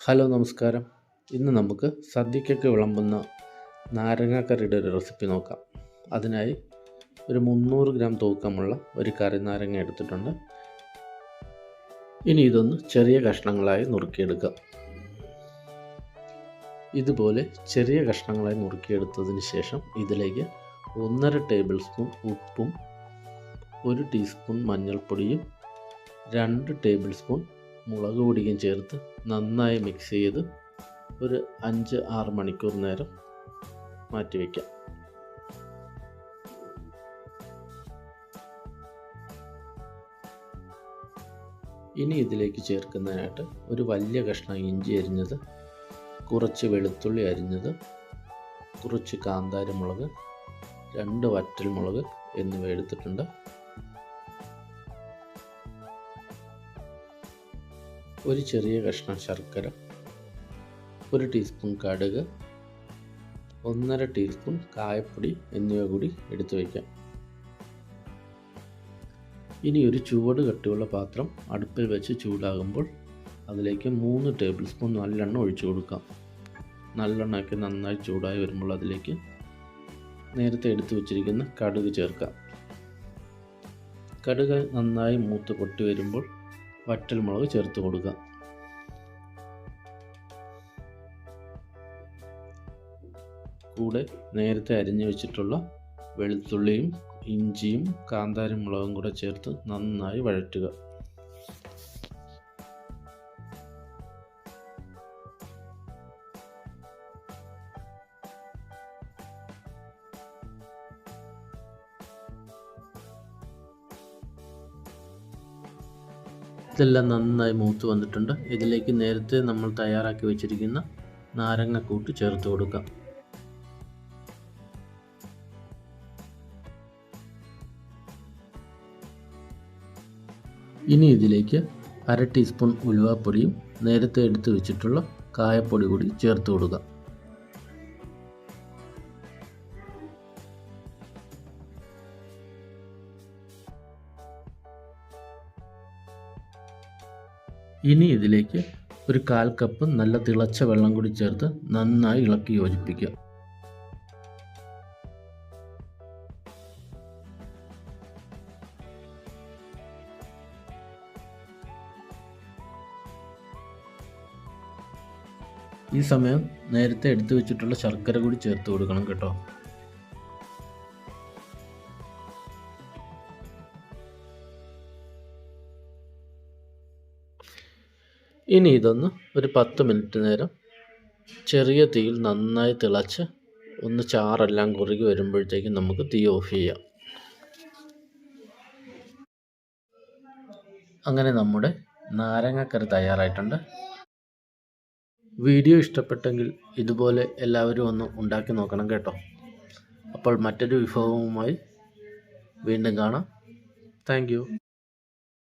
Hello നമസ്കാരം. ഇന്ന് നമുക്ക് സദ്യക്കൊക്കെ വിളമ്പുന്ന നാരങ്ങാക്കറിയുടെ ഒരു റെസിപ്പി നോക്കാം. അതിനായി ഒരു 300 ഗ്രാം തൂക്കമുള്ള ഒരു കറി നാരങ്ങ എടുത്തിട്ടുണ്ട്. ഇനി ഇതൊന്ന് ചെറിയ കഷ്ണങ്ങളായി നുറുക്കിയെടുക്കാം. ഇതുപോലെ ചെറിയ കഷ്ണങ്ങളായി നുറുക്കിയെടുത്തതിന് ശേഷം ഇതിലേക്ക് 1.5 ടേബിൾ സ്പൂൺ ഉപ്പും 1 ടീസ്പൂൺ മഞ്ഞൾപ്പൊടിയും 2 ടേബിൾ സ്പൂൺ മുളക് പൊടിയും ചേർത്ത് നന്നായി മിക്സ് ചെയ്ത് ഒരു 5-6 മണിക്കൂർ നേരം മാറ്റിവെക്കാം. ഇനി ഇതിലേക്ക് ചേർക്കുന്നതിനായിട്ട് ഒരു വലിയ കഷ്ണം ഇഞ്ചി അരിഞ്ഞത്, കുറച്ച് വെളുത്തുള്ളി അരിഞ്ഞത്, കുറച്ച് കാന്താരി മുളക്, 2 വറ്റൽ മുളക് എന്നിവ എടുത്തിട്ടുണ്ട്. ഒരു ചെറിയ കഷ്ണം ശർക്കര, 1 ടീസ്പൂൺ കടുക്, 1.5 ടീസ്പൂൺ കായപ്പൊടി എന്നിവ കൂടി എടുത്തു വയ്ക്കാം. ഇനി ഒരു ചുവട് കട്ടിയുള്ള പാത്രം അടുപ്പിൽ വെച്ച് ചൂടാകുമ്പോൾ അതിലേക്ക് 3 ടേബിൾ സ്പൂൺ നല്ലെണ്ണ ഒഴിച്ചു കൊടുക്കാം. നല്ലെണ്ണയൊക്കെ നന്നായി ചൂടായി വരുമ്പോൾ അതിലേക്ക് നേരത്തെ എടുത്തു വച്ചിരിക്കുന്ന കടുക് ചേർക്കാം. കടുക് നന്നായി മൂത്ത് പൊട്ടി വരുമ്പോൾ വറ്റൽ മുളക് ചേർത്ത് കൊടുക്കുക. കൂടെ നേരത്തെ അരിഞ്ഞു വെച്ചിട്ടുള്ള വെളുത്തുള്ളിയും ഇഞ്ചിയും കാന്താരി മുളകും കൂടെ ചേർത്ത് നന്നായി വഴറ്റുക. ഇതെല്ലാം നന്നായി മൂത്ത് വന്നിട്ടുണ്ട്. ഇതിലേക്ക് നേരത്തെ നമ്മൾ തയ്യാറാക്കി വെച്ചിരിക്കുന്ന നാരങ്ങക്കൂട്ട് ചേർത്ത് കൊടുക്കാം. ഇനി ഇതിലേക്ക് 1/2 ടീസ്പൂൺ ഉലുവാപ്പൊടിയും നേരത്തെ എടുത്തു വെച്ചിട്ടുള്ള കായപ്പൊടി കൂടി ചേർത്ത് കൊടുക്കാം. ഇനി ഇതിലേക്ക് ഒരു 1/4 കപ്പ് നല്ല തിളച്ച വെള്ളം കൂടി ചേർത്ത് നന്നായി ഇളക്കി യോജിപ്പിക്കുക. ഈ സമയം നേരത്തെ എടുത്തു വെച്ചിട്ടുള്ള ശർക്കര കൂടി ചേർത്ത് കൊടുക്കണം കേട്ടോ. ഇനി ഇതൊന്ന് ഒരു 10 മിനിറ്റ് നേരം ചെറിയ തീയിൽ നന്നായി തിളച്ച് ഒന്ന് ചാറെല്ലാം കുറുകി വരുമ്പോഴത്തേക്കും നമുക്ക് തീ ഓഫ് ചെയ്യാം. അങ്ങനെ നമ്മുടെ നാരങ്ങക്കറി തയ്യാറായിട്ടുണ്ട്. വീഡിയോ ഇഷ്ടപ്പെട്ടെങ്കിൽ ഇതുപോലെ എല്ലാവരും ഒന്ന് ഉണ്ടാക്കി നോക്കണം കേട്ടോ. അപ്പോൾ മറ്റൊരു വിഭവവുമായി വീണ്ടും കാണാം. Thank you.